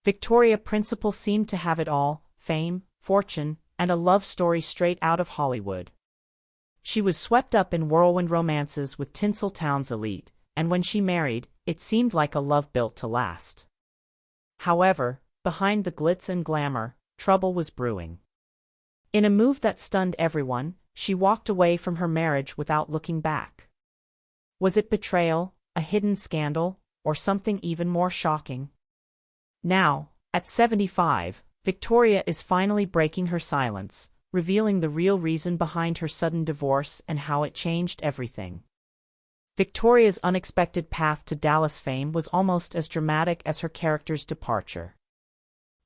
Victoria Principal seemed to have it all: fame, fortune, and a love story straight out of Hollywood. She was swept up in whirlwind romances with Tinseltown's elite, and when she married, it seemed like a love built to last. However, behind the glitz and glamour, trouble was brewing. In a move that stunned everyone, she walked away from her marriage without looking back. Was it betrayal, a hidden scandal, or something even more shocking? Now, at 75, Victoria is finally breaking her silence, revealing the real reason behind her sudden divorce and how it changed everything. Victoria's unexpected path to Dallas fame was almost as dramatic as her character's departure.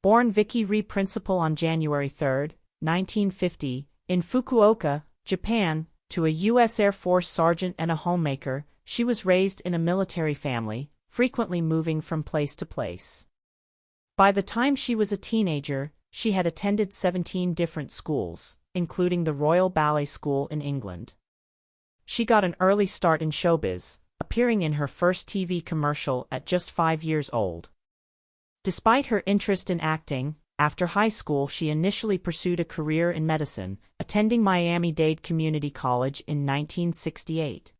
Born Vicky Rie Principal on January 3, 1950, in Fukuoka, Japan, to a U.S. Air Force sergeant and a homemaker, she was raised in a military family, frequently moving from place to place. By the time she was a teenager, she had attended 17 different schools, including the Royal Ballet School in England. She got an early start in showbiz, appearing in her first TV commercial at just 5 years old. Despite her interest in acting, after high school she initially pursued a career in medicine, attending Miami-Dade Community College in 1968.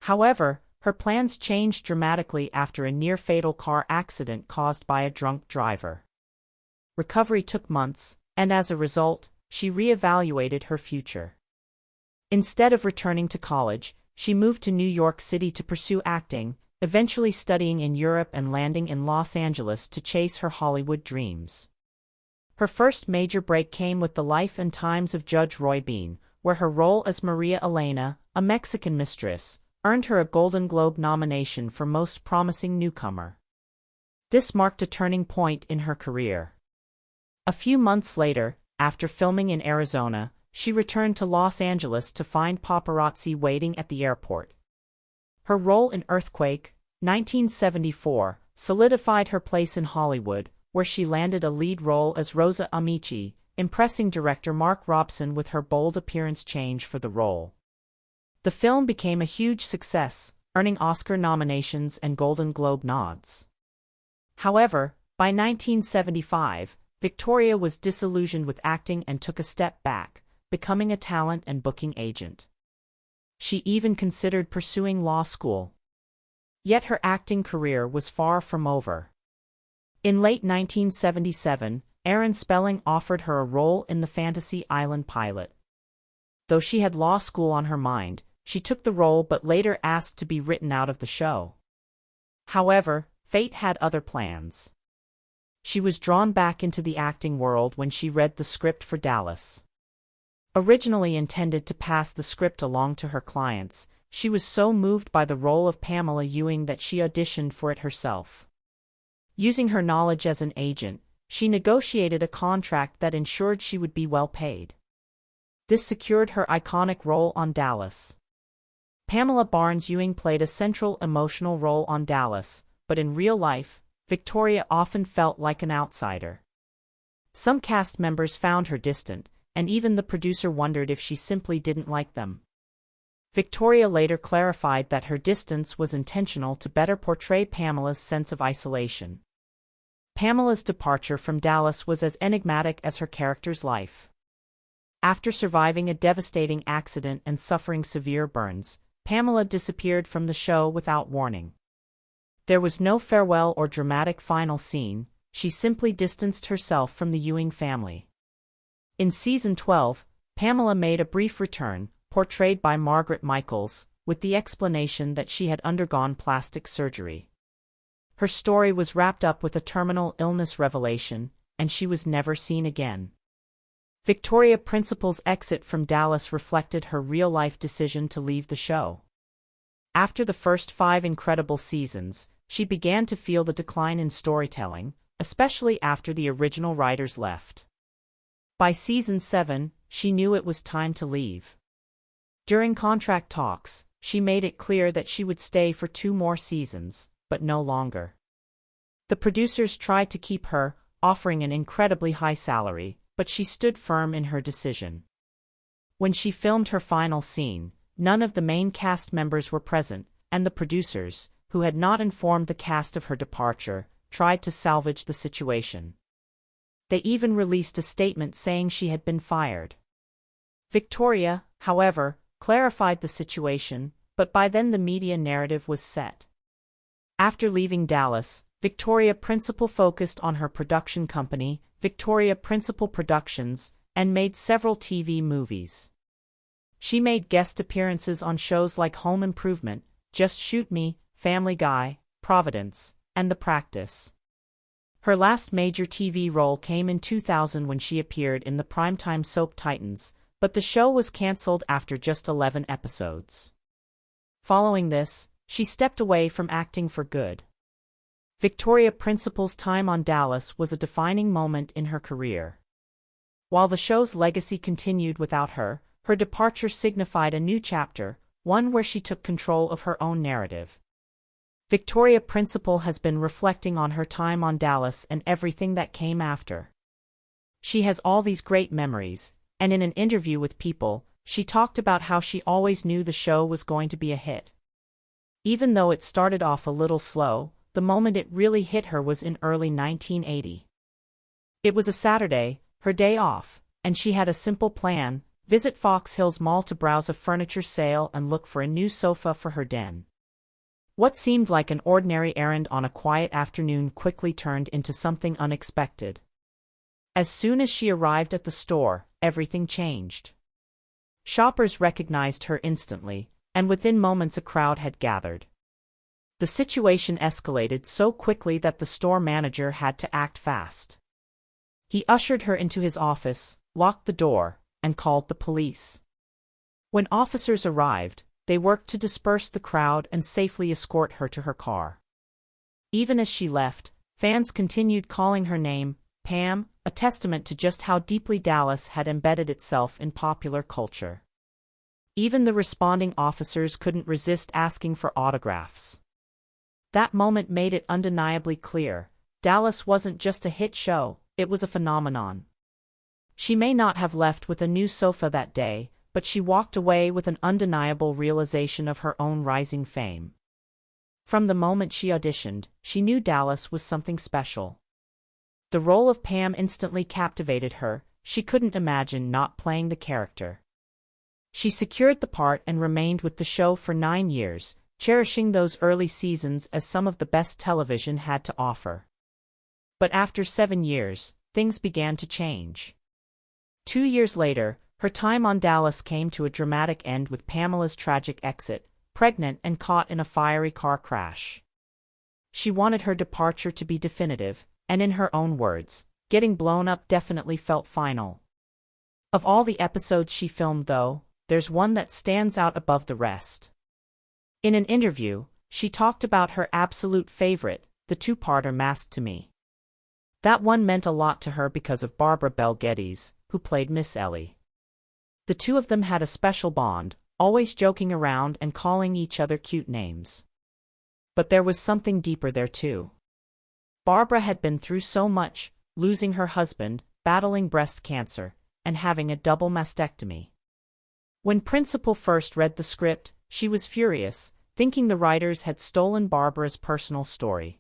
However, her plans changed dramatically after a near-fatal car accident caused by a drunk driver. Recovery took months, and as a result, she re-evaluated her future. Instead of returning to college, she moved to New York City to pursue acting, eventually studying in Europe and landing in Los Angeles to chase her Hollywood dreams. Her first major break came with The Life and Times of Judge Roy Bean, where her role as Maria Elena, a Mexican mistress, earned her a Golden Globe nomination for Most Promising Newcomer. This marked a turning point in her career. A few months later, after filming in Arizona, she returned to Los Angeles to find paparazzi waiting at the airport. Her role in Earthquake, 1974, solidified her place in Hollywood, where she landed a lead role as Rosa Amici, impressing director Mark Robson with her bold appearance change for the role. The film became a huge success, earning Oscar nominations and Golden Globe nods. However, by 1975, Victoria was disillusioned with acting and took a step back, becoming a talent and booking agent. She even considered pursuing law school. Yet her acting career was far from over. In late 1977, Aaron Spelling offered her a role in the Fantasy Island pilot. Though she had law school on her mind, she took the role but later asked to be written out of the show. However, fate had other plans. She was drawn back into the acting world when she read the script for Dallas. Originally intended to pass the script along to her clients, she was so moved by the role of Pamela Ewing that she auditioned for it herself. Using her knowledge as an agent, she negotiated a contract that ensured she would be well paid. This secured her iconic role on Dallas. Pamela Barnes Ewing played a central emotional role on Dallas, but in real life, Victoria often felt like an outsider. Some cast members found her distant, and even the producer wondered if she simply didn't like them. Victoria later clarified that her distance was intentional to better portray Pamela's sense of isolation. Pamela's departure from Dallas was as enigmatic as her character's life. After surviving a devastating accident and suffering severe burns, Pamela disappeared from the show without warning. There was no farewell or dramatic final scene, she simply distanced herself from the Ewing family. In season 12, Pamela made a brief return, portrayed by Margaret Michaels, with the explanation that she had undergone plastic surgery. Her story was wrapped up with a terminal illness revelation, and she was never seen again. Victoria Principal's exit from Dallas reflected her real-life decision to leave the show. After the first 5 incredible seasons, she began to feel the decline in storytelling, especially after the original writers left. By season 7, she knew it was time to leave. During contract talks, she made it clear that she would stay for 2 more seasons, but no longer. The producers tried to keep her, offering an incredibly high salary, but she stood firm in her decision. When she filmed her final scene, none of the main cast members were present, and the producers, who had not informed the cast of her departure, tried to salvage the situation. They even released a statement saying she had been fired. Victoria, however, clarified the situation, but by then the media narrative was set. After leaving Dallas, Victoria Principal focused on her production company, Victoria Principal Productions, and made several TV movies. She made guest appearances on shows like Home Improvement, Just Shoot Me, Family Guy, Providence, and The Practice. Her last major TV role came in 2000 when she appeared in the primetime soap Titans, but the show was cancelled after just 11 episodes. Following this, she stepped away from acting for good. Victoria Principal's time on Dallas was a defining moment in her career. While the show's legacy continued without her, her departure signified a new chapter, one where she took control of her own narrative. Victoria Principal has been reflecting on her time on Dallas and everything that came after. She has all these great memories, and in an interview with People, she talked about how she always knew the show was going to be a hit. Even though it started off a little slow, the moment it really hit her was in early 1980. It was a Saturday, her day off, and she had a simple plan: visit Fox Hills Mall to browse a furniture sale and look for a new sofa for her den. What seemed like an ordinary errand on a quiet afternoon quickly turned into something unexpected. As soon as she arrived at the store, everything changed. Shoppers recognized her instantly, and within moments a crowd had gathered. The situation escalated so quickly that the store manager had to act fast. He ushered her into his office, locked the door, and called the police. When officers arrived, they worked to disperse the crowd and safely escort her to her car. Even as she left, fans continued calling her name, Pam, a testament to just how deeply Dallas had embedded itself in popular culture. Even the responding officers couldn't resist asking for autographs. That moment made it undeniably clear: Dallas wasn't just a hit show, it was a phenomenon. She may not have left with a new sofa that day, but she walked away with an undeniable realization of her own rising fame. From the moment she auditioned, she knew Dallas was something special. The role of Pam instantly captivated her. She couldn't imagine not playing the character. She secured the part and remained with the show for 9 years, cherishing those early seasons as some of the best television had to offer. But after 7 years, things began to change. 2 years later, her time on Dallas came to a dramatic end with Pamela's tragic exit, pregnant and caught in a fiery car crash. She wanted her departure to be definitive, and in her own words, getting blown up definitely felt final. Of all the episodes she filmed, though, there's one that stands out above the rest. In an interview, she talked about her absolute favorite, the two-parter Masked to Me. That one meant a lot to her because of Barbara Bel Geddes, who played Miss Ellie. The two of them had a special bond, always joking around and calling each other cute names. But there was something deeper there too. Barbara had been through so much, losing her husband, battling breast cancer, and having a double mastectomy. When Principal first read the script, she was furious, thinking the writers had stolen Barbara's personal story.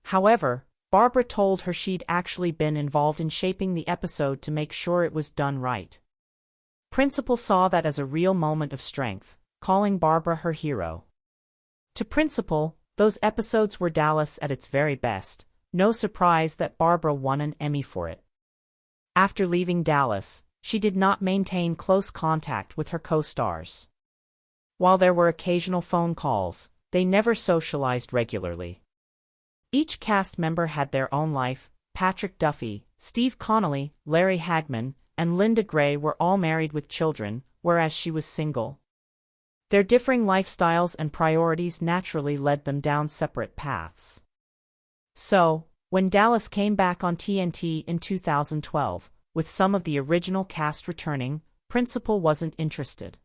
However, Barbara told her she'd actually been involved in shaping the episode to make sure it was done right. Principal saw that as a real moment of strength, calling Barbara her hero. To Principal, those episodes were Dallas at its very best. No surprise that Barbara won an Emmy for it. After leaving Dallas, she did not maintain close contact with her co-stars. While there were occasional phone calls, they never socialized regularly. Each cast member had their own life. Patrick Duffy, Steve Connolly, Larry Hagman, and Linda Gray were all married with children, whereas she was single. Their differing lifestyles and priorities naturally led them down separate paths. So, when Dallas came back on TNT in 2012, with some of the original cast returning, Principal wasn't interested.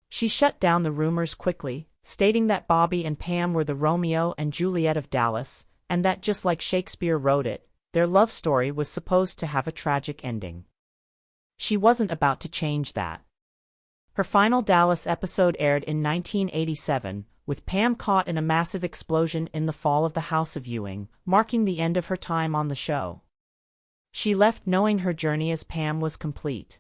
She shut down the rumors quickly, stating that Bobby and Pam were the Romeo and Juliet of Dallas, and that just like Shakespeare wrote it, their love story was supposed to have a tragic ending. She wasn't about to change that. Her final Dallas episode aired in 1987, with Pam caught in a massive explosion in the fall of the House of Ewing, marking the end of her time on the show. She left knowing her journey as Pam was complete.